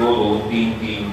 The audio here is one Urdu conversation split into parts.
2-2, 3-3,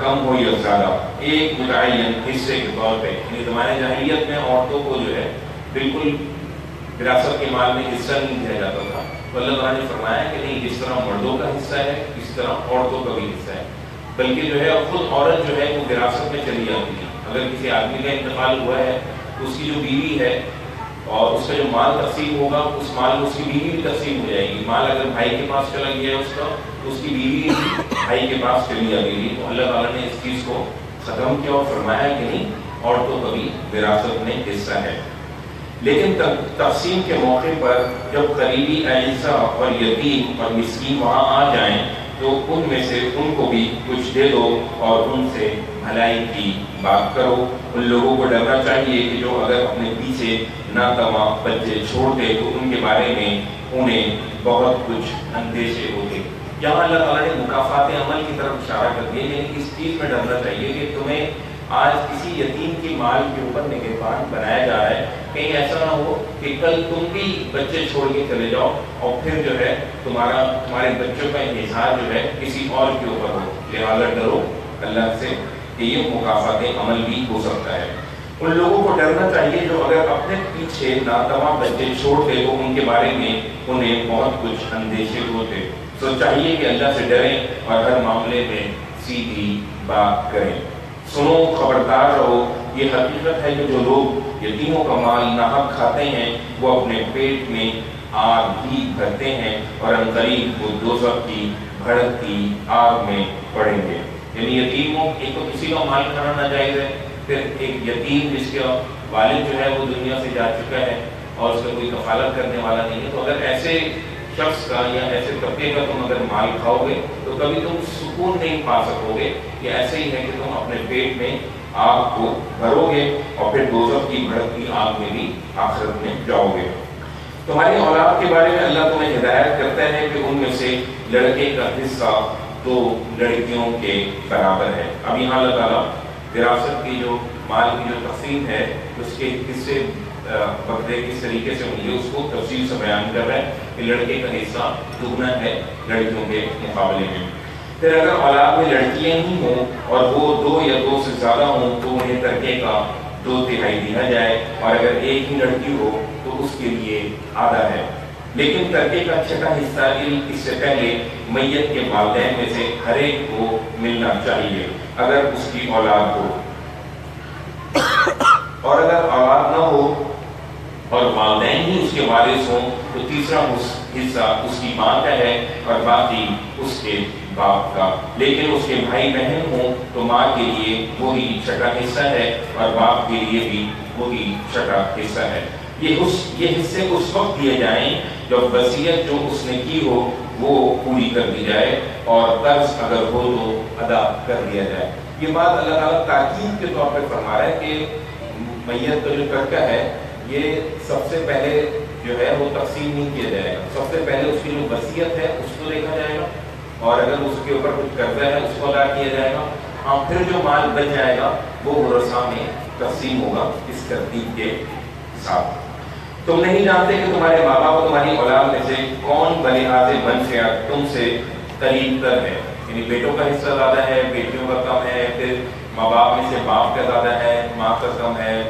کم ہو یا زیادہ ایک متعین حصے کے طور پہ، یعنی زمانے جاہلیت میں عورتوں کو جو ہے بالکل وراثت کے مال میں حصہ نہیں دیا جاتا تھا، تو اللہ تعالیٰ نے فرمایا کہ نہیں، جس طرح مردوں کا حصہ ہے اسی طرح عورتوں کا بھی حصہ ہے، بلکہ جو ہے خود عورت جو ہے وہ وراثت میں چلی جاتی ہے۔ اگر کسی آدمی کا انتقال ہوا ہے تو اس کی جو بیوی ہے اور اس کا جو مال تقسیم ہوگا، اس مال میں اس کی بیوی بھی تقسیم ہو جائے گی۔ مال اگر بھائی کے پاس چلا گیا ہے اس کا، تو اس کی بیوی بھی بھائی کے پاس چلی جائے گی۔ تو اللہ تعالیٰ نے اس چیز کو ختم کیا اور فرمایا کہ نہیں، عورتوں کا بھی وراثت میں حصہ ہے۔ لیکن تقسیم کے موقع پر جب قریبی اعزا اور یتیم اور مسکین وہاں آ جائیں تو ان میں سے ان کو بھی کچھ دے دو اور ان سے بھلائی کی بات کرو۔ ان لوگوں کو ڈرنا چاہیے کہ جو اگر اپنے پیچھے ناتواں بچے چھوڑتے تو ان کے بارے میں انہیں بہت کچھ اندیشے ہوتے۔ یہاں اللہ تعالیٰ نے مکافات عمل کی طرف اشارہ کر دیا، یعنی اس چیز میں ڈرنا چاہیے کہ تمہیں آج کسی یتیم کی مال کے اوپر نگہبان بنایا جا رہا ہے، کہیں ایسا نہ ہو کہ کل تم بھی بچے چھوڑ کے چلے جاؤ اور پھر جو ہے تمہارے بچوں کا انحصار جو ہے کسی اور کے اوپر ہو۔ لہٰذا ڈرو اللہ سے کہ یہ مکافات عمل بھی ہو سکتا ہے۔ ان لوگوں کو ڈرنا چاہیے جو اگر اپنے پیچھے ناتواں بچے چھوڑتے تو ان کے بارے میں انہیں بہت کچھ اندیشے ہوتے۔ تو چاہیے کہ اللہ سے ڈریں اور ہر معاملے میں سیدھی بات کریں۔ سنو، خبردار رہو، یہ حقیقت ہے کہ جو لوگ یتیموں کا مال ناحق کھاتے ہیں وہ اپنے پیٹ میں آگ ہی بھرتے ہیں اور عنقریب وہ دوزخ کی بھڑکتی آگ میں پڑیں گے۔ یعنی یتیموں، ایک تو کسی کا مال کھانا ناجائز ہے، پھر ایک یتیم جس کا والد جو ہے وہ دنیا سے جا چکا ہے اور اس کا کوئی کفالت کرنے والا نہیں ہے، تو اگر ایسے شخص کا یا ایسے طبقے کا تم اگر مال کھاؤ گے تو کبھی تم سکون نہیں پا سکو گے۔ یہ ایسے ہی ہے کہ تم اپنے پیٹ میں آگ کو بھرو گے اور پھر دوزخ کی بھڑکتی آگ میں بھی آخرت میں جاؤ گے۔ تمہاری اولاد کے بارے میں اللہ تمہیں ہدایت کرتا ہے کہ ان میں سے لڑکے کا حصہ 2 لڑکیوں کے برابر ہے۔ اب یہاں اللہ تعالیٰ وراثت کی جو مال کی جو تقسیم ہے اس کے حصے بکرے کس طریقے سے ہوں گے اس کو تفصیل سے بیان کر رہا ہے کہ لڑکے کا حصہ دگنا ہے لڑکیوں کے مقابلے میں۔ پھر اگر اولاد میں لڑکیاں ہی ہوں اور وہ 2 یا 2 سے زیادہ ہوں تو انہیں ترکے کا 2/3 دیا جائے، اور اگر ایک ہی لڑکی ہو تو اس کے لیے آدھا ہے۔ لیکن ترکے کا چھٹا حصہ اس سے پہلے میت کے والدین میں سے ہر ایک کو ملنا چاہیے اگر اس کی اولاد ہو، اور اگر اولاد نہ ہو اور والدین ہی اس کے وارث ہوں تو تیسرا حصہ اس کی ماں کا ہے اور باقی اس کے باپ کا۔ لیکن اس کے بھائی بہن ہوں تو ماں کے لیے وہی چھٹا حصہ ہے اور باپ کے لیے بھی وہی چھٹا حصہ ہے۔ یہ حصے اس وقت دیے جائیں جب وصیت جو اس نے کی ہو وہ پوری کر دی جائے اور قرض اگر ہو تو ادا کر دیا جائے۔ یہ بات اللہ تعالیٰ تاکید کے طور پر فرما رہا ہے کہ میت کا جو ترکہ ہے یہ سب سے پہلے جو ہے وہ تقسیم نہیں کیا جائے گا، سب سے پہلے اس کی جو وصیت ہے اس کو دیکھا جائے گا، اور اگر اس کے اوپر کچھ قرضہ ہے اس کو ادا کیا جائے گا، ہاں پھر جو مال بچ جائے گا وہ ورثاء میں تقسیم ہوگا اس ترتیب کے ساتھ۔ تم نہیں جانتے کہ تمہارے ماں باپ اور تمہاری اولاد میں سے کون بلحاظ منفعت تم سے قریب تر ہے، یعنی بیٹوں کا حصہ زیادہ ہے، بیٹیوں کا کم ہے، پھر ماں باپ میں سے باپ کا زیادہ ہے، ماں کا کم ہے۔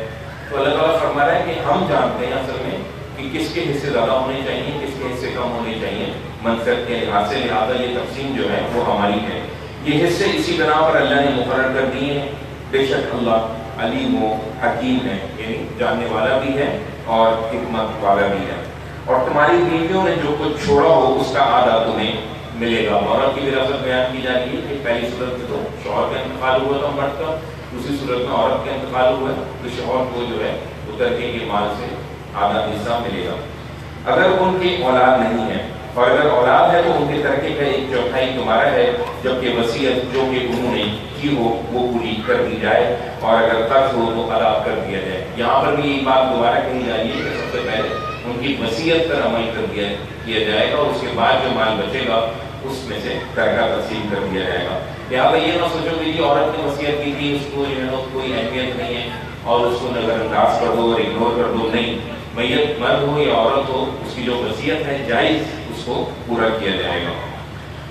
تو اللہ تعالیٰ فرما رہا ہے کہ ہم جانتے ہیں اصل میں کہ کس کے حصے زیادہ ہونے چاہیے، کس کے حصے کم ہونے چاہیے منفعت کے لحاظ سے، لہٰذا یہ تقسیم جو ہے وہ ہماری ہے۔ یہ حصے اسی بنا پر اللہ نے مقرر کر دیے ہیں، بے شک اللہ علیم و حکیم ہے، یعنی جاننے والا بھی ہے اور حکمت والا بھی ہے۔ اور تمہاری بیویوں نے جو کچھ چھوڑا ہو اس کا آدھا تمہیں ملے گا۔ عورت کی وراثت بیان کی جا رہی ہے کہ پہلی صورت میں تو شوہر کا انتقال ہوا تھا مرد کا، دوسری صورت میں عورت کا انتقال ہوا ہے تو شوہر کو جو ہے ترکے کے مال سے آدھا حصہ ملے گا۔ اگر ان کی اولاد نہیں ہے اور اگر اولاد ہے تو ان کے ترکے کا 1/4 تمہارا ہے، جبکہ وصیت جو کہ انہوں نے کی ہو وہ پوری کر دی جائے، اور اگر قرض ہو تو ادا کر دیا جائے۔ یہاں پر بھی یہ بات دوبارہ کہی جا رہی ہے کہ سب سے پہلے ان کی وصیت پر عمل کیا جائے گا اور اس کے بعد جو مال بچے گا اس میں سے ترکہ تقسیم کر دیا جائے گا۔ لہٰذا یہ نہ سوچو کہ یہ عورت نے وصیت کی تھی، اس کو جو ہے کوئی اہمیت نہیں ہے اور اس کو نظر انداز کر دو اور اگنور کر دو، نہیں، میت مرد ہو یا عورت ہو اس کی جو وصیت ہے جائز اس کو پورا کیا جائے گا۔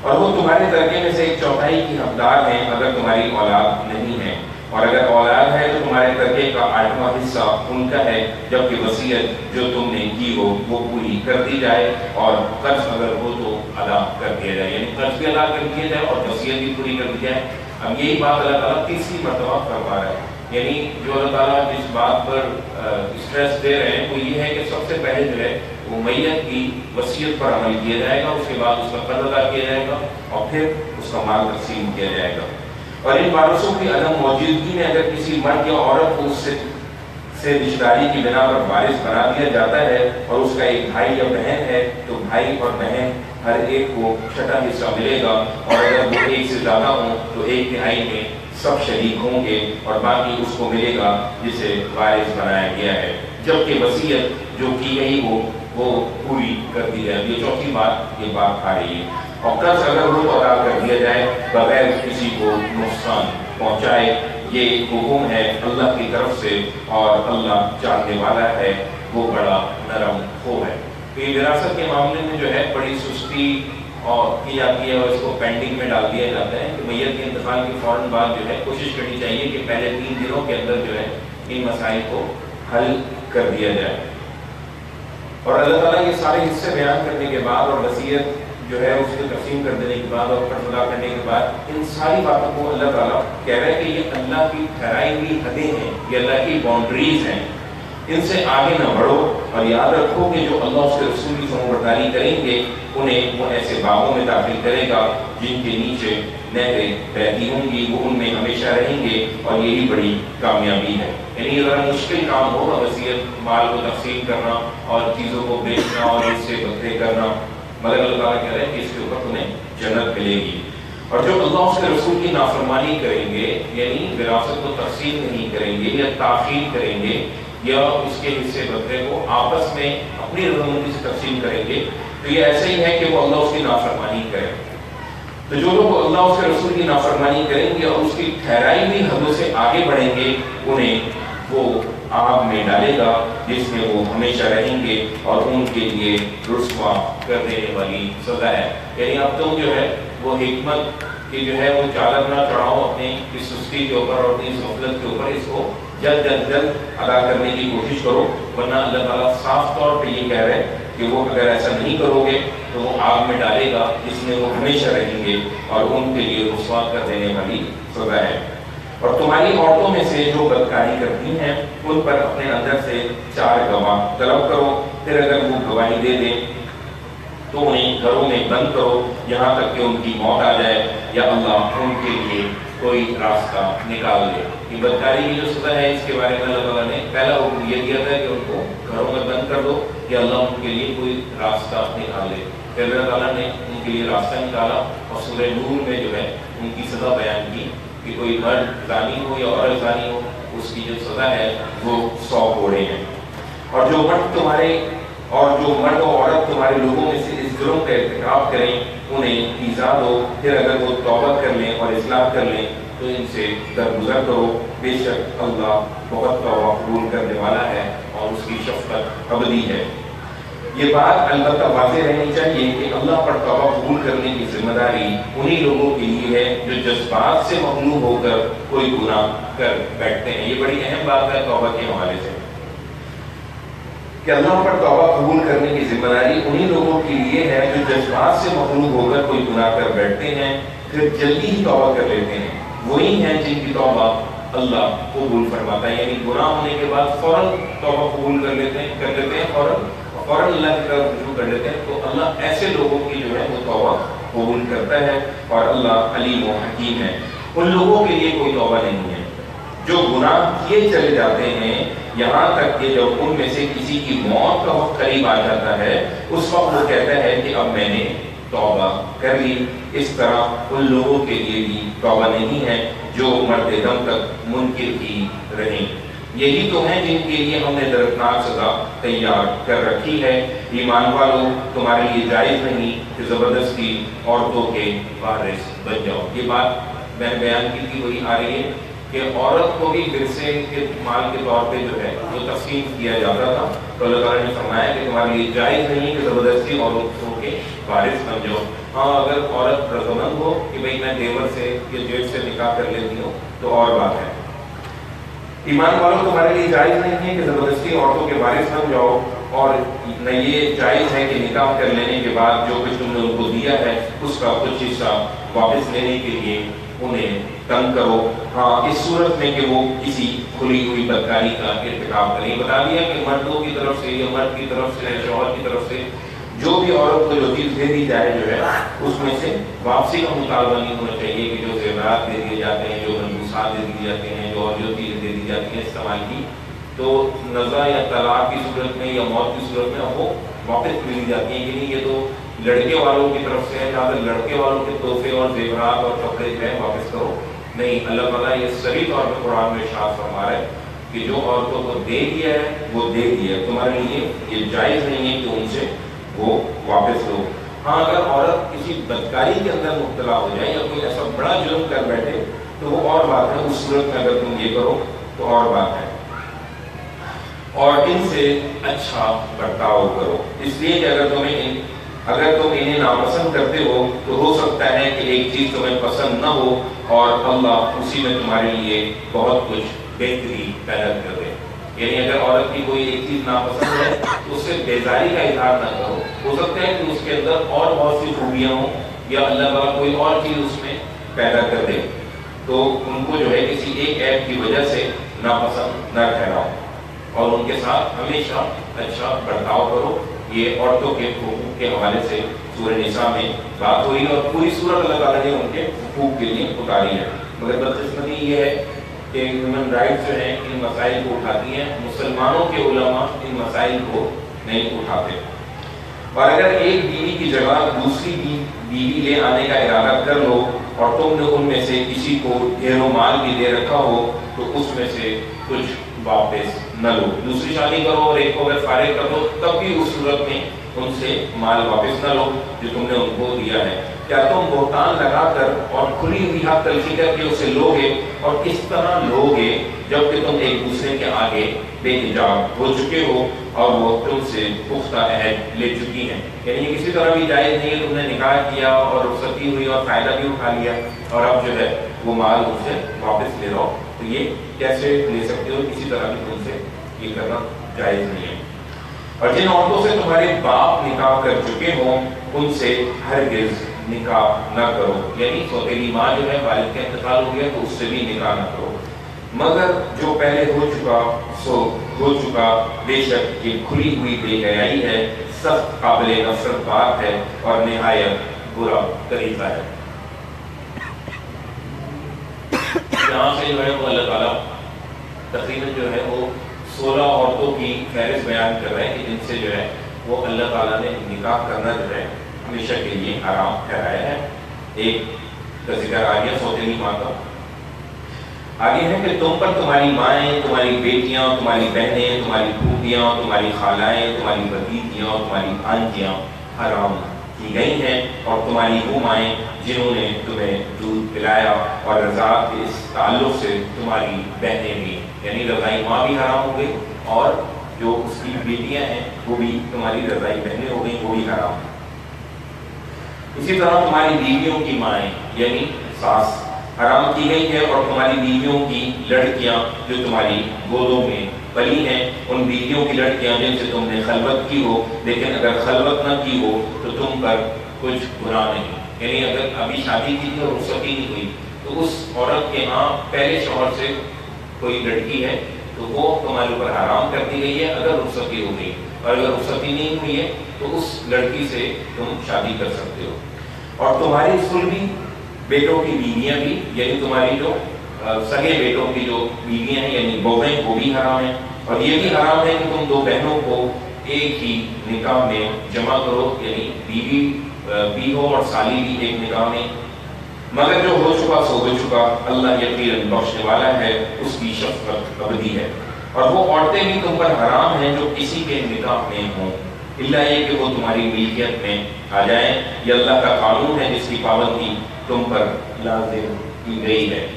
اور وہ تمہارے ترکے میں سے 1/4 کی حقدار ہیں اگر تمہاری اولاد نہیں ہے، اور اگر اولاد ہے تو تمہارے ترکے کا 8واں حصہ ان کا ہے، جبکہ وصیت جو تم نے کی ہو وہ پوری کر دی جائے، اور قرض اگر ہو تو ادا کر دیا جائے، یعنی قرض بھی ادا کر دیا جائے اور وصیت بھی پوری کر دی جائے۔ اب یہی بات اللہ تعالیٰ تیسری مرتبہ فرما رہا ہے، یعنی جو اللہ تعالیٰ جس بات پر اسٹریس دے رہے ہیں وہ یہ ہے کہ سب سے پہلے جو ہے وہ میت کی وصیت پر عمل کیا جائے گا، اس کے بعد اس کا قرض ادا کیا جائے گا، اور پھر اس کا مال تقسیم کیا جائے گا۔ اور ان وارثوں کی عدم موجودگی میں اگر کسی مرد یا عورت کو اس سے رشتہ داری کی بنا پر وارث بنا دیا جاتا ہے اور اس کا ایک بھائی یا بہن ہے تو بھائی اور بہن ہر ایک کو 6واں حصہ ملے گا، اور اگر وہ ایک سے زیادہ ہوں تو 1/3 میں سب شریک ہوں گے اور باقی اس کو ملے گا جسے وارث بنایا گیا ہے، جبکہ وصیت جو کی گئی ہو وہ پوری کر دی جائے۔ یہ چوتھی بات یہ بات آ رہی ہے۔ اور قرض اگر ہو تو ادا کر دیا جائے بغیر کسی کو نقصان پہنچائے۔ یہ حکم ہے اللہ کی طرف سے، اور اللہ جاننے والا ہے، وہ بڑا نرم خو ہے۔ تو یہ وراثت کے معاملے میں جو ہے بڑی سستی اور کی جاتی ہے، اور اس کو پینڈنگ میں ڈال دیا جاتا ہے کہ میت کے انتقال کے فوراً بعد جو ہے کوشش کرنی چاہیے کہ پہلے 3 دنوں کے اندر جو ہے ان مسائل کو حل کر دیا جائے۔ اور اللہ تعالیٰ یہ سارے حصے بیان کرنے کے بعد اور وصیت جو ہے اس کو تقسیم کر دینے کے بعد اور قرض ادا کرنے کے بعد ان ساری باتوں کو اللہ تعالیٰ کہہ رہا ہے کہ یہ اللہ کی ٹھہرائی ہوئی حدیں ہیں، یہ اللہ کی باؤنڈریز ہیں، ان سے آگے نہ بڑھو، اور یاد رکھو کہ جو اللہ اس کے رسول کی فرمانبرداری کریں گے انہیں وہ ایسے باغوں میں داخل کرے گا جن کے نیچے نہریں بہتی ہوں گی، وہ ان میں ہمیشہ رہیں گے، اور یہی بڑی کامیابی ہے۔ یعنی یہ ذرا مشکل کام ہوگا وصیت مال کو تقسیم کرنا اور چیزوں کو بیچنا اور اس سے بکرے کرنا، مگر اللہ تعالیٰ کہہ رہے ہیں کہ اس کے اوپر تمہیں جنت ملے گی۔ اور جو اللہ اس کے رسول کی نافرمانی کریں گے، یعنی وراثت کو تقسیم نہیں کریں گے یا تاخیر کریں گے یا اس کے حصے بکرے کو آپس میں اپنی رضامندی سے تقسیم کریں گے، تو یہ ایسا ہی ہے کہ وہ اللہ اس کی نافرمانی کریں۔ تو جو لوگ اللہ اس کے رسول کی نافرمانی کریں گے اور اس کی ٹھہرائی ہوئی حدوں سے آگے بڑھیں گے، انہیں وہ آگ میں ڈالے گا جس میں وہ ہمیشہ رہیں گے، اور ان کے لیے رسوا کر دینے والی سزا ہے۔ یعنی اب تم جو ہے وہ حکمت کی جو ہے وہ چالک نہ چڑھاؤ اپنی اس سستی کے اوپر اور اپنی اس غفلت کے اوپر، اس کو جلد ادا کرنے کی کوشش کرو، ورنہ اللہ تعالیٰ صاف طور پہ یہ کہہ رہے ہیں کہ وہ اگر ایسا نہیں کرو گے تو وہ آگ میں ڈالے گا جس میں وہ ہمیشہ رہیں گے، اور ان کے لیے رسوا کر دینے والی سزا ہے۔ اور تمہاری عورتوں میں سے جو بدکاری کرتی ہیں ان پر اپنے اندر سے 4 گواہ طلب کرو، پھر اگر وہ گواہی دے دیں تو انہیں گھروں میں بند کرو یہاں تک کہ ان کی موت آ جائے یا اللہ ان کے لیے کوئی راستہ نکال دے۔ یہ بدکاری کی جو سزا ہے اس کے بارے میں اللہ تعالیٰ نے پہلا حکم یہ دیا تھا کہ ان کو گھروں میں بند کر دو یا اللہ ان کے لیے کوئی راستہ نکال دے۔ پھر اللہ تعالیٰ نے ان کے لیے راستہ نکالا اور سورہ نور میں جو ہے ان کی سزا بیان کی کہ کوئی مرد زانی ہو یا عورت زانی ہو، اس کی جو سزا ہے وہ 100 کوڑے ہیں۔ اور جو مرد و عورت تمہارے لوگوں میں سے اس جرم کا ارتکاب کریں انہیں ایذا دو، پھر اگر وہ توبہ کر لیں اور اصلاح کر لیں تو ان سے درگزر کرو، بے شک اللہ بہت توبہ قبول کرنے والا ہے اور اس کی شفقت ابدی ہے۔ یہ بات البتہ واضح رہنی چاہیے کہ اللہ پر توبہ قبول کرنے کی ذمہ داری انہی لوگوں کے لیے ہے جو جذبات سے مغلوب ہو کر کوئی گناہ کر بیٹھتے ہیں۔ یہ بڑی اہم بات ہے توبہ کے حوالے سے کہ اللہ پر توبہ قبول کرنے کی ذمہ داری انہی لوگوں کے لیے ہے جو جذبات سے مغلوب ہو کر کوئی گناہ کر بیٹھتے ہیں پھر جلدی ہی توبہ کر لیتے ہیں، وہی ہیں جن کی توبہ اللہ قبول فرماتا ہے۔ یعنی گناہ ہونے کے بعد فوراً توبہ قبول کر لیتے ہیں فوراً اللہ کی طرف رجوع کر لیتے ہیں، تو اللہ ایسے لوگوں کی جو ہے وہ توبہ قبول کرتا ہے، اور اللہ علیم و حکیم ہے۔ ان لوگوں کے لیے کوئی توبہ نہیں ہے جو گناہ کیے چلے جاتے ہیں یہاں تک کہ جب ان میں سے کسی کی موت کا وقت قریب آ جاتا ہے اس وقت وہ کہتا ہے کہ اب میں نے توبہ کر لی۔ اس طرح ان لوگوں کے لیے بھی توبہ نہیں ہے جو مرد دم تک منکر ہی رہیں۔ یہی تو ہیں جن کے لیے ہم نے دردناک سزا تیار کر رکھی ہے۔ ایمان والو تمہارے لیے جائز نہیں کہ زبردستی عورتوں کے وارث بن جاؤ۔ یہ بات میں نے بیان کی تھی وہی آ رہی ہے کہ عورت کو بھی ورثے کے مال کے طور پہ جو ہے وہ تقسیم کیا جاتا تھا، تو اللہ تعالیٰ نے فرمایا کہ تمہارے لیے جائز نہیں کہ زبردستی عورتوں کے وارث بن جاؤ. ہاں اگر عورت رضامند ہو کہ بھئی میں دیور سے یا جیٹ سے نکاح کر لیتی ہوں تو اور بات ہے. ایمان والوں تمہارے لیے جائز نہیں ہے کہ زبردستی عورتوں کے وارث بن جاؤ، اور نہ یہ جائز ہے کہ نکاح کر لینے کے بعد جو کچھ تم نے ان کو دیا ہے اس کا کچھ حصہ واپس لینے کے لیے انہیں تنگ کرو. ہاں اس صورت میں کہ وہ کسی کھلی ہوئی بدکاری کا ارتکاب کریں. بتا دیا کہ مردوں کی طرف سے یا مرد کی طرف سے شوہر کی طرف سے جو بھی عورت کو جو چیز دے دی جائے جو ہے اس میں سے واپسی کا مطالبہ نہیں ہونا چاہیے کہ جو زیورات دے دیے جاتے ہیں، جو ملبوسات دے دیے جاتے ہیں، جو اور جو چیزیں دے دی جاتی ہیں استعمال کی، تو نزع یا طلاق کی صورت میں یا موت کی صورت میں وہ واپس مل جاتی ہیں کہ نہیں یہ تو لڑکے والوں کی طرف سے ہے، لہٰذا لڑکے والوں کے تحفے اور زیورات اور کپڑے جو ہے واپس کرو. نہیں، اللہ تعالیٰ یہ صریح طور پہ قرآن میں ارشاد فرما رہا ہے کہ جو عورتوں کو دے دیا ہے وہ دے دیا ہے، تمہارے لیے یہ جائز نہیں ہے کہ ان سے وہ واپس لو. ہاں اگر عورت کسی بدکاری کے اندر مبتلا ہو جائے یا کوئی ایسا بڑا جرم کر بیٹھے تو وہ اور بات ہے، اس صورت میں اگر تم یہ کرو تو اور بات ہے. اور ان سے اچھا برتاؤ کرو، اس لیے کہ اگر تم انہیں ناپسند کرتے ہو تو ہو سکتا ہے کہ ایک چیز تمہیں پسند نہ ہو اور اللہ اسی میں تمہارے لیے بہت کچھ بہتری پیدا کر دے. یعنی اگر عورت کی کوئی ایک چیز ناپسند ہے تو اس سے بیزاری کا اظہار نہ کرو. ہو سکتا ہے کہ اس کے اندر اور بہت سی خوبیاں ہوں یا اللہ تعالیٰ کوئی اور چیز اس میں پیدا کر دے، تو ان کو جو ہے کسی ایک عیب کی وجہ سے ناپسند نہ ٹھہراؤ اور ان کے ساتھ ہمیشہ اچھا برتاؤ کرو. یہ عورتوں کے حقوق کے حوالے سے سورہ نساء میں بات ہوئی اور پوری سورت اللہ تعالیٰ نے ان کے حقوق کے لیے اتاری ہے. مگر بدقسمتی یہ ہے کہ ہیومن رائٹس جو ہیں ان مسائل کو اٹھاتی ہیں، مسلمانوں کے علماء ان مسائل کو نہیں اٹھاتے. اور اگر ایک بیوی کی جگہ دوسری بیوی لے آنے کا ارادہ کر لو اور تم نے ان میں سے کسی کو ڈھیر و مال بھی دے رکھا ہو تو اس میں سے کچھ واپس نہ لو. دوسری شادی کرو اور ایک کو اگر فارغ کر دو تب بھی اس صورت میں ان سے مال واپس نہ لو جو تم نے ان کو دیا ہے. کیا تم بہتان لگا کر اور کھلی ہوئی ہاتھ تلخی کر کے اسے لوگے، اور کس طرح لوگے جبکہ تم ایک دوسرے کے آگے بے حجاب ہو چکے ہو اور وہ تم سے پختہ عہد لے چکی ہیں. یعنی یہ کسی طرح بھی جائز نہیں ہے. تم نے نکاح کیا اور رخصتی ہوئی اور فائدہ بھی اٹھا لیا اور اب جو ہے وہ مال ان سے واپس لے رہو، تو یہ کیسے لے سکتے ہو؟ کسی طرح بھی تم سے یہ کرنا جائز نہیں ہے. اور جن عورتوں سے تمہارے باپ نکاح کر چکے ہوں ان سے ہرگز نکاح نہ کرو. یعنی سوتیلی ماں جو ہے والد کا انتقال ہو گیا تو اس سے بھی نکاح نہ کرو. مگر جو پہلے ہو چکا سو ہو چکا، بے شک یہ کھلی ہوئی بے حیائی ہے، سخت قابل نفرت بات ہے اور نہایت برا طریقہ ہے. یہاں سے جو ہے وہ اللہ تعالیٰ تقریباً جو ہے وہ 16 عورتوں کی فہرست بیان کر رہے ہیں کہ جن سے جو ہے وہ اللہ تعالیٰ نے نکاح کرنا جو ہے ہمیشہ کے لیے حرام ٹھہرایا ہے. ایک کا ذکر آ گیا سوتیلی ماں کا. آگے ہے کہ تم پر تمہاری مائیں، تمہاری بیٹیاں، تمہاری بہنیں، تمہاری پھوپھیاں، تمہاری خالائیں، تمہاری بھتیجیاں، تمہاری بھانجیاں حرام کی گئی ہیں، اور تمہاری وہ مائیں جنہوں نے تمہیں دودھ پلایا، اور رضاعت کے اس تعلق سے تمہاری بہنیں بھی، یعنی رضائی ماں بھی حرام ہو گئی اور جو اس کی بیٹیاں ہیں وہ بھی تمہاری رضائی بہنیں ہو گئی، وہ بھی حرام. اسی طرح تمہاری بیویوں کی مائیں یعنی ساس حرام کی گئی ہے، اور تمہاری بیویوں کی لڑکیاں جو تمہاری گودوں میں پلی ہیں، ان بیویوں کی لڑکیاں جن سے تم نے خلوت کی ہو، لیکن اگر خلوت نہ کی ہو تو تم پر کچھ گناہ نہیں. یعنی اگر ابھی شادی کی تھی اور رخصتی نہیں ہوئی تو اس عورت کے ہاں پہلے شوہر سے کوئی لڑکی ہے تو وہ تمہارے اوپر حرام کر دی گئی ہے اگر رخصتی ہو گئی، اور اگر رخصتی نہیں ہوئی ہے تو اس لڑکی سے تم شادی کر سکتے ہو. اور تمہاری سلبی بیٹوں کی بیویاں بھی، یعنی تمہاری جو سگے بیٹوں کی جو بیویاں ہیں یعنی بہویں، وہ بھی حرام ہیں. اور یہ بھی حرام ہے کہ تم دو بہنوں کو ایک ہی نکاح میں جمع کرو، یعنی بیوی بھی ہو اور سالی بھی ایک نکاح میں. مگر جو ہو چکا سو ہو چکا، اللہ یقیناً بخشنے والا ہے، اس کی شفقت ابدی ہے. اور وہ عورتیں بھی تم پر حرام ہیں جو کسی کے نکاح میں ہوں، اللہ یہ کہ وہ تمہاری ملکیت میں آ جائیں. یہ اللہ کا قانون ہے جس کی پابندی تم پر لازم کی گئی ہے.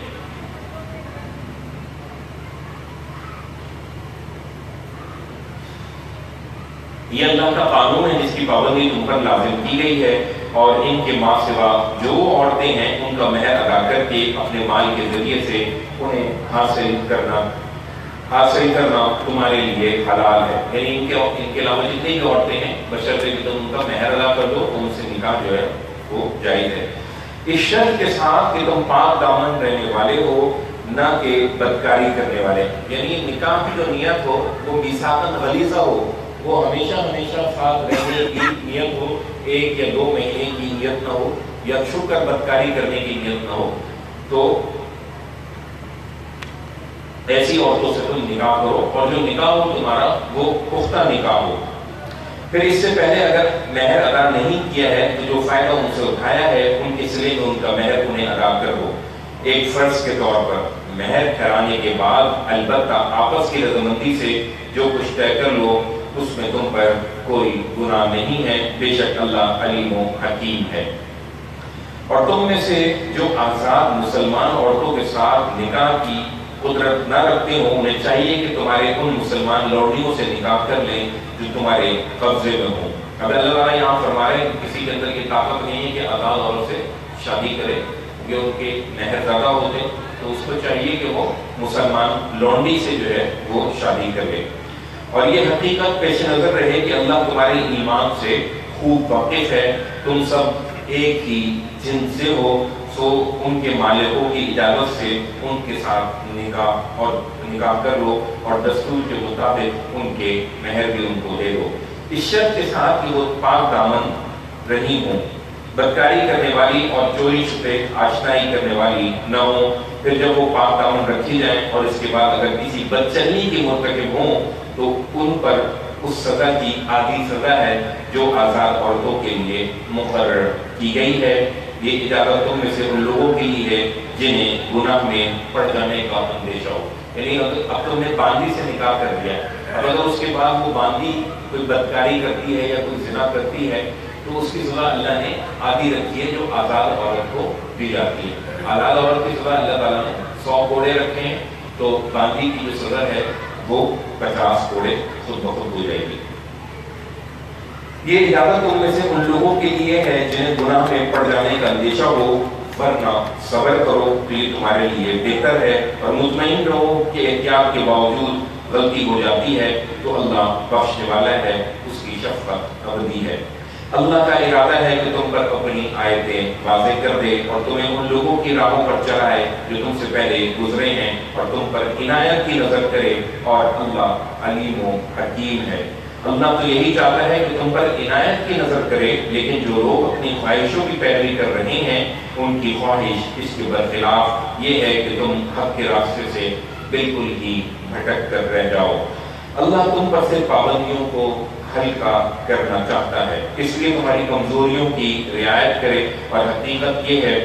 یہ اللہ کا قانون ہے جس کی پابندی تم پر لازم کی گئی ہے، اور ان کے ماں سوا جو عورتیں ہیں ان کا مہر ادا کر کے اپنے مال کے ذریعے سے انہیں حاصل کرنا تمہارے لیے حلال ہے۔ یعنی ان کے علاوہ جتنی بھی عورتیں ہیں بشرطے کہ تم ان کا مہر ادا کر دو، ان سے نکاح جو ہے وہ جائز ہے، اس شرط کے ساتھ کہ تم پاک دامن رہنے والے ہو، نہ کہ بدکاری کرنے والے۔ یعنی نکاح کی جو نیت ہو وہ میثاقاً غلیظہ ہو، وہ ہمیشہ ساتھ رہنے کی نیت ہو، 1 یا 2 مہینے کی نیت نہ ہو، یا چھپ کر بدکاری کرنے کی نیت نہ ہو، تو ایسی عورتوں سے تم نکاح کرو، اور جو نکاح ہو تمہارا وہ پختہ نکاح ہو۔ پھر اس سے پہلے اگر مہر ادا نہیں کیا ہے تو جو فائدہ ان سے اٹھایا ہے ان کے سلے میں ان کا مہر انہیں ادا کر دو، ایک فرض کے طور پر۔ مہر ٹھہرانے کے بعد البتہ آپس کی رضامندی سے جو کچھ طے کر لو اس میں تم پر کوئی گناہ نہیں ہے، بے شک اللہ علیم و حکیم ہے۔ اور تم میں سے جو آزاد مسلمان عورتوں کے ساتھ نکاح کی قدرت نہ رکھتے ہوں انہیں چاہیے کہ تمہارے ان مسلمان لوڑیوں سے نکاح کر لیں جو تمہارے قبضے میں ہوں۔ اب اللہ تعالیٰ یہاں فرما رہے ہیں کسی کے اندر یہ طاقت نہیں ہے کہ آزاد عورت سے شادی کرے، کیونکہ ان کے مہر زیادہ ہوتے تو اس کو چاہیے کہ وہ مسلمان لونڈی سے جو ہے وہ شادی کرے۔ اور یہ حقیقت پیش نظر رہے کہ اللہ تمہارے ایمان سے خوب واقف ہے، تم سب ایک ہی جن سے ہو، سو ان کے مالکوں کی اجازت سے ان کے ساتھ نکاح کر لو، اور دستور کے مطابق ان کے مہر بھی ان کو دے دو، اس شرط کے ساتھ کہ وہ پاک دامن رہی ہوں، بدکاری کرنے والی اور چوری چھپے آشنائی کرنے والی نہ ہوں۔ پھر جب وہ پاک دامن رکھی جائیں اور اس کے بعد اگر کسی بدچلنی کے مرتکب ہوں تو ان پر اس سزا کی آدھی سزا ہے جو آزاد عورتوں کے لیے مقرر کی گئی ہے۔ یہ اجازت تم میں سے ان لوگوں کے لیے ہے جنہیں گناہ میں پڑ جانے کا اندیشہ ہو۔ یعنی اب تم نے باندی سے نکاح کر دیا، اب اگر اس کے بعد وہ باندی کوئی بدکاری کرتی ہے یا کوئی زنا کرتی ہے تو اس کی سزا اللہ نے آدھی رکھی ہے جو آزاد عورت کو دی جاتی ہے۔ آزاد عورت کی سزا اللہ تعالیٰ نے 100 کوڑے رکھے ہیں، تو باندی کی جو سزا ہے وہ 50 کوڑے خود بخود ہو جائے گی۔ یہ اجازت ان میں سے ان لوگوں کے لیے ہے جنہیں گناہ میں پڑ جانے کا اندیشہ ہو، ورنہ صبر کرو تو یہ تمہارے لیے بہتر ہے، اور مطمئن رہو کہ احتیاط کے باوجود غلطی ہو جاتی ہے تو اللہ بخشنے والا ہے، اس کی شفقت ابدی ہے۔ اللہ کا ارادہ ہے کہ تم پر اپنی آیتیں واضح کر دے اور تمہیں ان لوگوں کی راہوں پر چلائے جو تم سے پہلے گزرے ہیں، اور تم پر عنایت کی نظر کرے، اور اللہ علیم و حکیم ہے۔ اللہ تو یہی چاہتا ہے کہ تم پر عنایت کی نظر کرے، لیکن جو لوگ اپنی خواہشوں کی پیروی کر رہے ہیں ان کی خواہش اس کے برخلاف یہ ہے کہ تم حق کے راستے سے بالکل ہی بھٹک کر رہ جاؤ۔ اللہ تم پر سے پابندیوں کو ہلکا کرنا چاہتا ہے، اس لیے تمہاری کمزوریوں کی رعایت کرے، اور حقیقت یہ ہے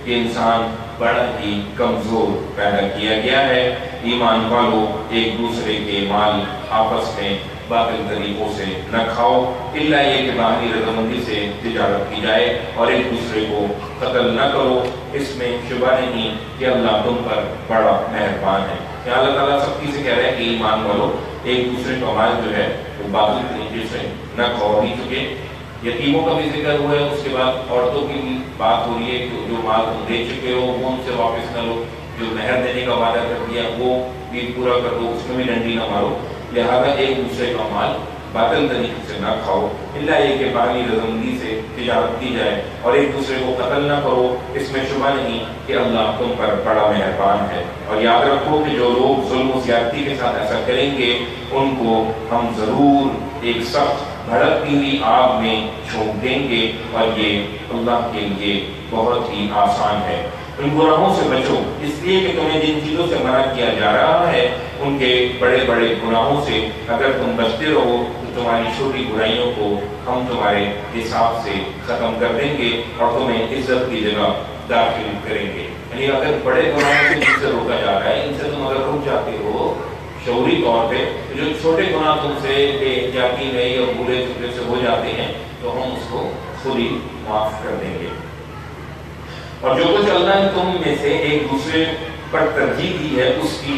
کہ انسان بڑا ہی کمزور پیدا کیا گیا ہے۔ ایمان والو ایک دوسرے کے مال آپس میں باطل طریقوں سے نہ کھاؤ، الا یہ کہ باہمی رضامندی سے تجارت کی جائے، اور ایک دوسرے کو قتل نہ کرو، اس میں شبہ نہیں کہ اللہ تم پر بڑا مہربان ہے۔ یہاں اللہ تعالیٰ سختی سے کہہ رہے ہیں کہ ایمان والو ایک دوسرے کا مال جو ہے وہ باطل طریقے سے نہ کھاؤ۔ بھی چکے یتیموں کا بھی ذکر ہوا ہے، اس کے بعد عورتوں کی بھی بات ہو رہی ہے کہ جو مال تم دے چکے ہو وہ ان سے واپس نہ لو، جو مہر دینے کا وعدہ کر دیا وہ بھی پورا کر دو، اس میں بھی ڈنڈی نہ مارو۔ لہذا ایک دوسرے کا مال باطل طریقے سے نہ کھاؤ، الا یہ کہ باہمی رضامندی سے تجارت کی جائے، اور ایک دوسرے کو قتل نہ کرو، اس میں شبہ نہیں کہ اللہ تم پر بڑا مہربان ہے۔ اور یاد رکھو کہ جو لوگ ظلم و زیادتی کے ساتھ ایسا کریں گے ان کو ہم ضرور ایک سخت بھڑکتی ہوئی آگ میں جھونک دیں گے، اور یہ اللہ کے لیے بہت ہی آسان ہے۔ ان گناہوں سے بچو، اس لیے کہ تمہیں جن چیزوں سے منع کیا جا رہا ہے ان کے بڑے بڑے گناہوں سے اگر تم بچتے رہو تو تمہاری چھوٹی برائیوں کو ہم تمہارے حساب سے ختم کر دیں گے اور تمہیں عزت کی جگہ داخل کریں گے۔ یعنی اگر بڑے گناہوں سے جن سے روکا جا رہا ہے، ان سے تم اگر رک جاتے ہو شعوری طور پہ، جو چھوٹے گناہ تم سے بے احتیاطی میں یا بھولے چکے سے ہو جاتے ہیں تو ہم اس کو خود ہی معاف کر دیں گے۔ اور جو کچھ اللہ نے تم میں سے ایک دوسرے پر ترجیح دی ہے اس کی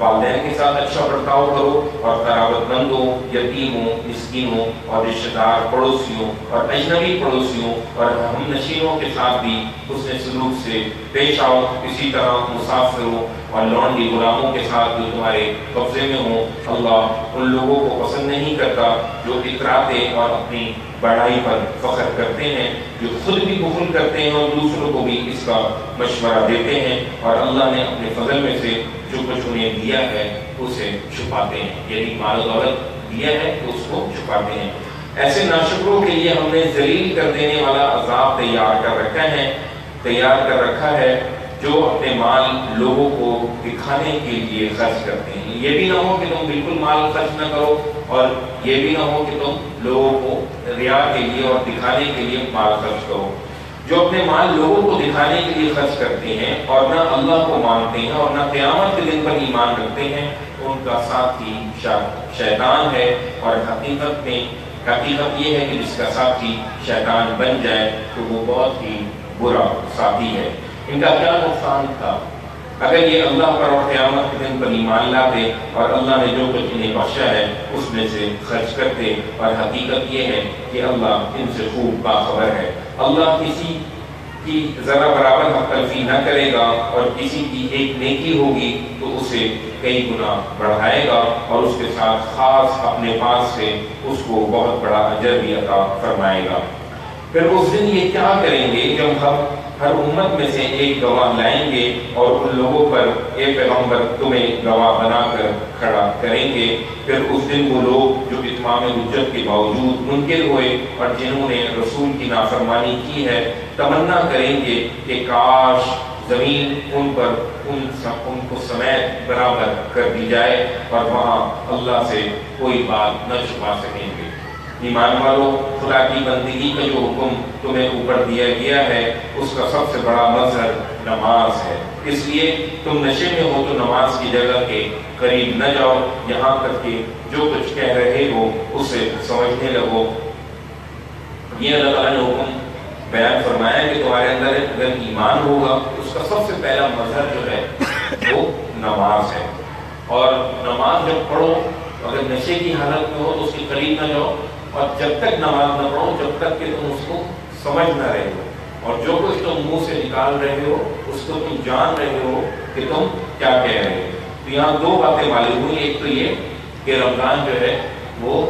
والدین کے ساتھ اچھا برتاؤ کرو، اور قرابت مندوں، یتیموں، مسکینوں اور رشتہ دار پڑوسیوں اور اجنبی پڑوسیوں اور ہم نشینوں کے ساتھ بھی حسن سلوک سے پیش آؤ۔ اسی طرح مسافروں اور لونڈی غلاموں کے ساتھ جو تمہارے قبضے میں ہوں۔ اللہ ان لوگوں کو پسند نہیں کرتا جو اتراتے اور اپنی بڑائی پر فخر کرتے ہیں، جو خود بھی بخل کرتے ہیں اور دوسروں کو بھی اس کا مشورہ دیتے ہیں، اور اللہ نے اپنے فضل میں سے جو کچھ انہیں دیا ہے اسے چھپاتے ہیں، یعنی مال و دولت دیا ہے تو اس کو چھپاتے ہیں۔ ایسے ناشکروں کے لیے ہم نے ذلیل کر دینے والا عذاب تیار کر رکھا ہے جو اپنے مال لوگوں کو دکھانے کے لیے خرچ کرتے ہیں۔ یہ بھی نہ ہو کہ تم بالکل مال خرچ نہ کرو، اور یہ بھی نہ ہو کہ تم لوگوں کو ریا کے لیے اور دکھانے کے لیے مال خرچ کرو۔ جو اپنے مال لوگوں کو دکھانے کے لیے خرچ کرتے ہیں اور نہ اللہ کو مانتے ہیں اور نہ قیامت کے دن پر ایمان رکھتے ہیں، ان کا ساتھی شیطان ہے، اور حقیقت یہ ہے کہ جس کا ساتھی شیطان بن جائے تو وہ بہت ہی برا ساتھی ہے۔ ان کا کیا نقصان تھا اگر یہ اللہ پر اور قیامت کے دن پر ایمان لاتے اور اللہ نے جو کچھ انہیں بخشا ہے اس میں سے خرچ کرتے، اور حقیقت یہ ہے کہ اللہ ان سے خوب باخبر ہے۔ اللہ کسی کی ذرا برابر حق تلفی نہ کرے گا، اور کسی کی ایک نیکی ہوگی تو اسے کئی گنا بڑھائے گا، اور اس کے ساتھ خاص اپنے پاس سے اس کو بہت بڑا اجر بھی عطا فرمائے گا۔ پھر اس دن یہ کیا کریں گے جب ہم ہر امت میں سے ایک گواہ لائیں گے اور ان لوگوں پر اے پیغمبر تمہیں گواہ بنا کر کھڑا کریں گے۔ پھر اس دن وہ لوگ جو اتمام حجت کے باوجود منکر ہوئے اور جنہوں نے رسول کی نافرمانی کی ہے تمنا کریں گے کہ کاش زمین ان کو سمیت برابر کر دی جائے اور وہاں اللہ سے کوئی بات نہ چھپا سکیں گے۔ ایمان والو، خدا کی بندگی کا جو حکم تمہیں اوپر دیا گیا ہے اس کا سب سے بڑا مظہر نماز ہے، اس لیے تم نشے میں ہو تو نماز کی جگہ کے قریب نہ جاؤ، یہاں تک کہ جو کچھ کہہ رہے ہو اسے سمجھنے لگو۔ یہ اللہ تعالیٰ نے حکم بیان فرمایا کہ تمہارے اندر اگر ایمان ہوگا اس کا سب سے پہلا مظہر جو ہے وہ نماز ہے، اور نماز جب پڑھو اگر نشے کی حالت میں ہو تو اس کے قریب نہ جاؤ، اور جب تک نماز نہ پڑھو جب تک کہ تم اس کو سمجھ نہ رہے ہو، اور جو کچھ تم منہ سے نکال رہے ہو اس کو تم جان رہے ہو کہ تم کیا کہہ رہے ہو۔ تو یہاں دو باتیں معلوم ہوئی، ایک تو یہ کہ رمضان جو ہے وہ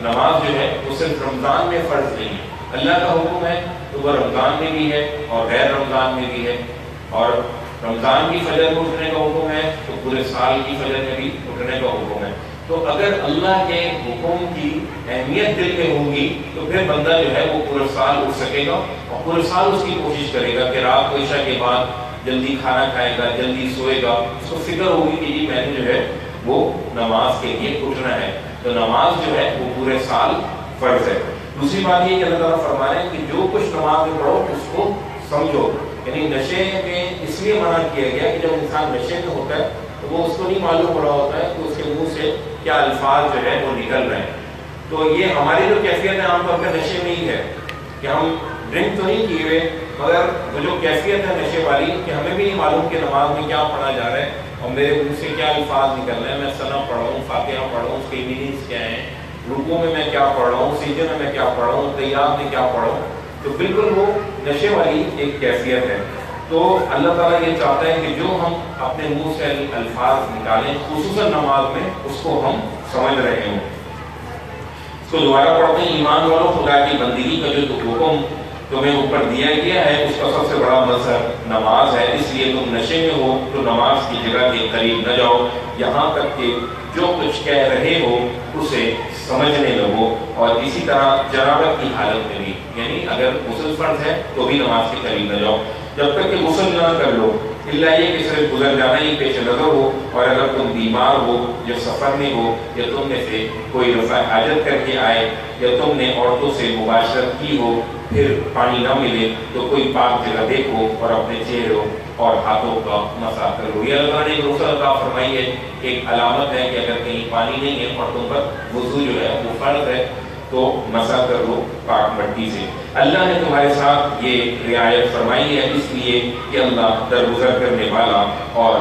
نماز جو ہے وہ صرف رمضان میں فرض نہیں ہے، اللہ کا حکم ہے تو وہ رمضان میں بھی ہے اور غیر رمضان میں بھی ہے، اور رمضان کی فجر میں اٹھنے کا حکم ہے تو پورے سال کی فجر میں بھی اٹھنے کا حکم ہے۔ تو اگر اللہ کے حکم کی اہمیت دل میں ہوگی تو پھر بندہ جو ہے وہ پورا سال اٹھ سکے گا، اور پورے سال اس کی کوشش کرے گا کہ رات کو عشاء کے بعد جلدی کھانا کھائے گا، جلدی سوئے گا، اس کو فکر ہوگی کہ جی میں نے جو ہے وہ نماز کے لیے اٹھنا ہے۔ تو نماز جو ہے وہ پورے سال فرض ہے۔ دوسری بات یہ کہ اللہ تعالیٰ فرما رہے ہیں کہ جو کچھ نماز میں پڑھو اس کو سمجھو، یعنی نشے میں اس لیے منع کیا گیا کہ جب انسان نشے میں ہوتا ہے تو وہ اس کو نہیں معلوم ہو رہا ہوتا ہے کہ اس کے منہ سے کیا الفاظ جو ہے وہ نکل رہے ہیں۔ تو یہ ہماری جو کیفیت ہے عام طور پہ نشے میں ہی ہے کہ ہم ڈرنک تو نہیں کیے ہوئے، مگر وہ جو کیفیت ہے نشے والی کہ ہمیں بھی نہیں معلوم کہ نماز میں کیا پڑھا جا رہا ہے اور میرے منہ سے کیا الفاظ نکل رہے ہیں، میں ثنا پڑھ رہا ہوں، فاتحہ پڑھ رہا ہوں، اس کے میننگس کیا ہیں، رکوع میں کیا پڑھ رہا ہوں، سجدے میں کیا پڑھ رہا ہوں، تحیات میں کیا پڑھ رہا ہوں۔ تو بالکل وہ نشے والی ایک کیفیت ہے۔ تو اللہ تعالیٰ یہ چاہتا ہے کہ جو ہم اپنے منہ سے الفاظ نکالیں خصوصاً نماز میں اس کو ہم سمجھ رہے ہوں۔ اس کو دوبارہ پڑھتے ہیں، ایمان والو خدا کی بندگی کا جو حکم تمہیں اوپر دیا گیا ہے اس کا سب سے بڑا مظہر نماز ہے، اس لیے تم نشے میں ہو تو نماز کی جگہ کے قریب نہ جاؤ، یہاں تک کہ جو کچھ کہہ رہے ہو اسے سمجھنے لگو، اور اسی طرح جنابت کی حالت میں بھی، یعنی اگر غسل فرض ہے تو بھی نماز کے قریب نہ جاؤ جب تک کہ غسل نہ کر لو، الا یہ کہ صرف گزر جانا ہی پیش نظر ہو، اور اگر تم بیمار ہو یا سفر میں ہو یا تم میں سے کوئی رفع حاجت کر کے آئے یا تم نے عورتوں سے مباشرت کی ہو پھر پانی نہ ملے تو کوئی پاک جگہ دیکھو اور اپنے چہروں اور ہاتھوں کا مسح کرو۔ یہ اللہ نے غسل عطا فرمائی ہے، ایک علامت ہے کہ اگر کہیں پانی نہیں ہے اور تم پر وضو جو ہے وہ فرض ہے تو مسح کر لو پاک مٹی سے۔ اللہ نے تمہارے ساتھ یہ رعایت فرمائی ہے اس لیے کہ اللہ درگزر کرنے والا اور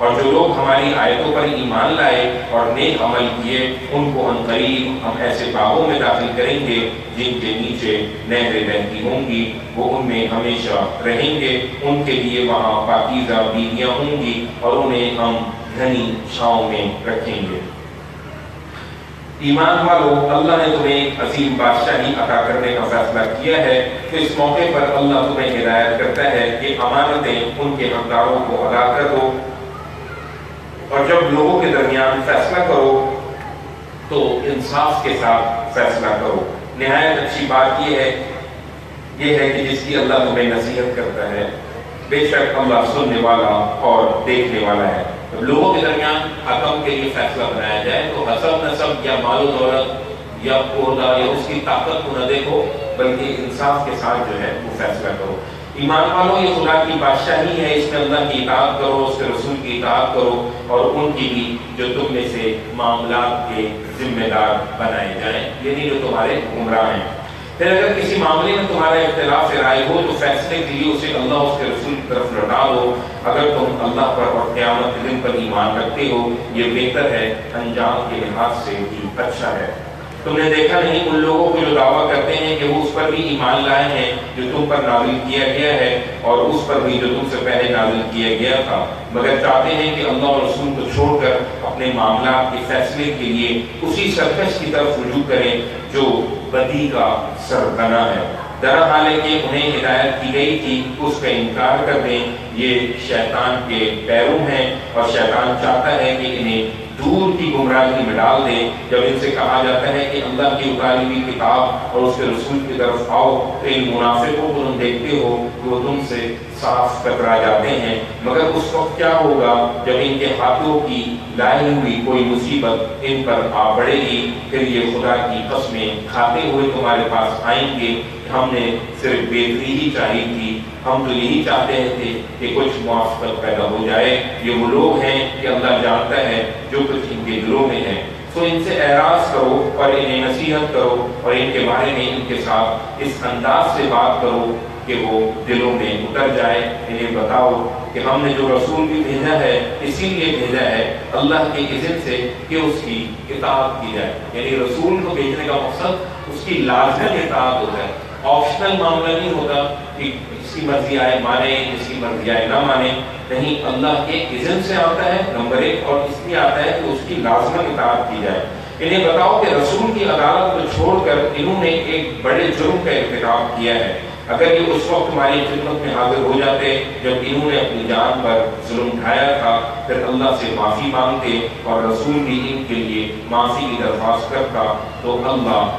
اور جو لوگ ہماری آیتوں پر ایمان لائے اور نیک عمل کیے ان کو عنقریب ہم ایسے باغوں میں داخل کریں گے جن کے نیچے نہریں بہتی ہوں گی، وہ ان میں ہمیشہ رہیں گے، ان کے لیے وہاں پاکیزہ بیویاں ہوں گی اور انہیں ہم گھنی چھاؤں میں رکھیں گے۔ ایمان والو، اللہ نے تمہیں ایک عظیم بادشاہی عطا کرنے کا فیصلہ کیا ہے، تو اس موقع پر اللہ تمہیں ہدایت کرتا ہے کہ امانتیں ان کے حقداروں کو ادا کر دو، اور جب لوگوں کے درمیان فیصلہ کرو تو انصاف کے ساتھ فیصلہ کرو۔ نہایت اچھی بات یہ ہے کہ جس کی اللہ تمہیں نصیحت کرتا ہے، بے شک اللہ سننے والا اور دیکھنے والا ہے۔ جب لوگوں کے درمیان حکم کے لیے فیصلہ بنایا جائے تو حسب نسب یا مال و دولت یا عہدہ یا اس کی طاقت کو نہ دیکھو، بلکہ انصاف کے ساتھ جو ہے وہ فیصلہ کرو۔ ایمان والو، یہ خدا کی بادشاہی ہے، اس میں اللہ کی اطاعت کرو، اس کے رسول کی اطاعت کرو، اور ان کی بھی جو تم میں سے معاملات کے ذمہ دار بنائے جائیں، یعنی جو تمہارے حکمراں ہیں۔ پھر اگر کسی معاملے میں تمہارا اختلاف رائے ہو تو فیصلے کے لیے اسے اللہ اس کے رسول کی طرف لوٹا دو۔ اگر تم اللہ پر اور قیامت کے دن پر ایمان رکھتے ہو، یہ بہتر ہے، انجام کے لحاظ سے بھی اچھا ہے۔ تم نے دیکھا نہیں ان لوگوں کو جو دعویٰ کرتے ہیں کہ وہ اس پر بھی ایمان لائے ہیں جو تم پر نازل کیا گیا ہے، اور اس پر بھی جو تم سے پہلے نازل کیا گیا تھا، مگر چاہتے ہیں کہ اللہ اور رسول کو چھوڑ کر اپنے معاملات کے فیصلے کے لیے اسی سرکش کی طرف رجوع کریں جو بدی کا سرغنہ ہے۔ درحال ہے کہ انہیں ہدایت کی گئی تھی اس کا انکار کر دیں، یہ شیطان کے پیرو ہیں، اور شیطان چاہتا ہے کہ انہیں دور کی گمراہی میں ڈال دے۔ جب ان سے کہا جاتا ہے کہ اللہ کی اتاری ہوئی کتاب اور اس کے رسول کی طرف آؤ، تو ان منافقوں کو تم دیکھتے ہو کہ وہ تم سے صاف کترا جاتے ہیں، مگر اس وقت کیا ہوگا جب ان کے ہاتھوں کی لائی ہوئی کوئی مصیبت ان پر آ پڑے گی، پھر یہ خدا کی قسمیں کھاتے ہوئے تمہارے پاس آئیں گے، ہم نے صرف بہتری ہی چاہی تھی، ہم تو یہی چاہتے تھے کہ کچھ موافقت پیدا ہو جائے۔ یہ وہ لوگ ہیں کہ اللہ جانتا ہے جو کچھ ان کے دلوں میں ہے، تو ان سے اعراض کرو اور انہیں نصیحت کرو، اور ان کے بارے میں ان کے ساتھ اس انداز سے بات کرو کہ وہ دلوں میں اتر جائے۔ انہیں بتاؤ کہ ہم نے جو رسول بھی بھیجا ہے اسی لیے بھیجا ہے اللہ کے اذن سے کہ اس کی اطاعت کی جائے، یعنی رسول کو بھیجنے کا مقصد اس کی لازم اطاعت ہوتا ہے، آپشنل معاملہ نہیں ہوتا کہ جس کی مرضی آئے مانے، جس کی مرضی آئے نہ مانے، نہیں، اللہ کے اذن سے آتا ہے نمبر ایک، اور اس لیے آتا ہے کہ اس کی لازماً اطاعت کی جائے۔ انہیں بتاؤ کہ رسول کی عدالت کو چھوڑ کر انہوں نے ایک بڑے جرم کا ارتکاب کیا ہے۔ اگر یہ اس وقت ہماری خدمت میں حاضر ہو جاتے جب انہوں نے اپنی جان پر ظلم اٹھایا تھا، پھر اللہ سے معافی مانگتے اور رسول بھی ان کے لیے معافی کی درخواست کرتا، تو اللہ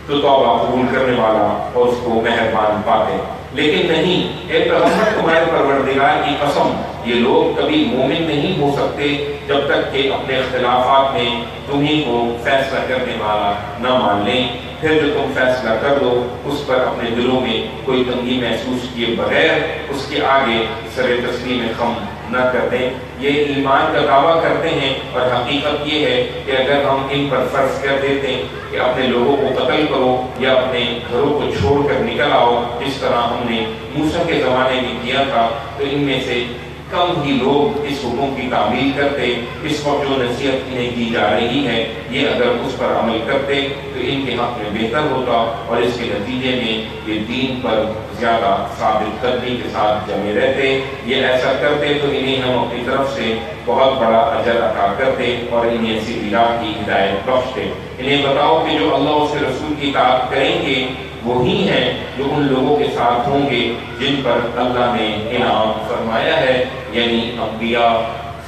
تو توبہ قبول کرنے والا اور اس کو مہربان پاتے۔ لیکن نہیں، اے پیغمبر، تمہارے پروردگار کی قسم، یہ لوگ کبھی مومن نہیں ہو سکتے جب تک کہ اپنے اختلافات میں تمہیں کو فیصلہ کرنے والا نہ مان لیں۔ پھر جو تم فیصلہ کر دو اس پر اپنے دلوں میں کوئی تنگی محسوس کیے بغیر اس کے آگے سر تسلیم خم نہ کر دیں۔ یہ ایمان کا دعویٰ کرتے ہیں، اور حقیقت یہ ہے کہ اگر ہم ان پر فرض کر دیتے ہیں کہ اپنے لوگوں کو قتل کرو یا اپنے گھروں کو چھوڑ کر نکل آؤ، جس طرح ہم نے موسیٰ کے زمانے میں کیا تھا، تو ان میں سے کم ہی لوگ اس حکم کی تعمیل کرتے۔ اس وقت جو نصیحت انہیں کی جا رہی ہے، یہ اگر اس پر عمل کرتے تو ان کے حق میں بہتر ہوتا، اور اس کے نتیجے میں یہ دین پر زیادہ ثابت قدمی کے ساتھ جمے رہتے۔ یہ ایسا کرتے تو انہیں ہم اپنی طرف سے بہت بڑا اجر عطا کرتے اور انہیں ایسی راہ کی ہدایت بخشتے۔ انہیں بتاؤ کہ جو اللہ اس کے رسول کی اطاعت کریں گے وہی ہیں جو ان لوگوں کے ساتھ ہوں گے جن پر اللہ نے انعام فرمایا ہے، یعنی انبیاء،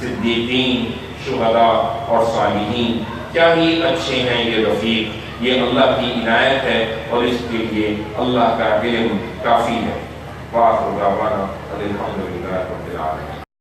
صدیقین، شہداء اور صالحین۔ کیا ہی اچھے ہیں یہ رفیق، یہ اللہ کی عنایت ہے اور اس کے لیے اللہ کا علم کافی ہے۔ وآخر دعوانا الحمدللہ رب العالمین۔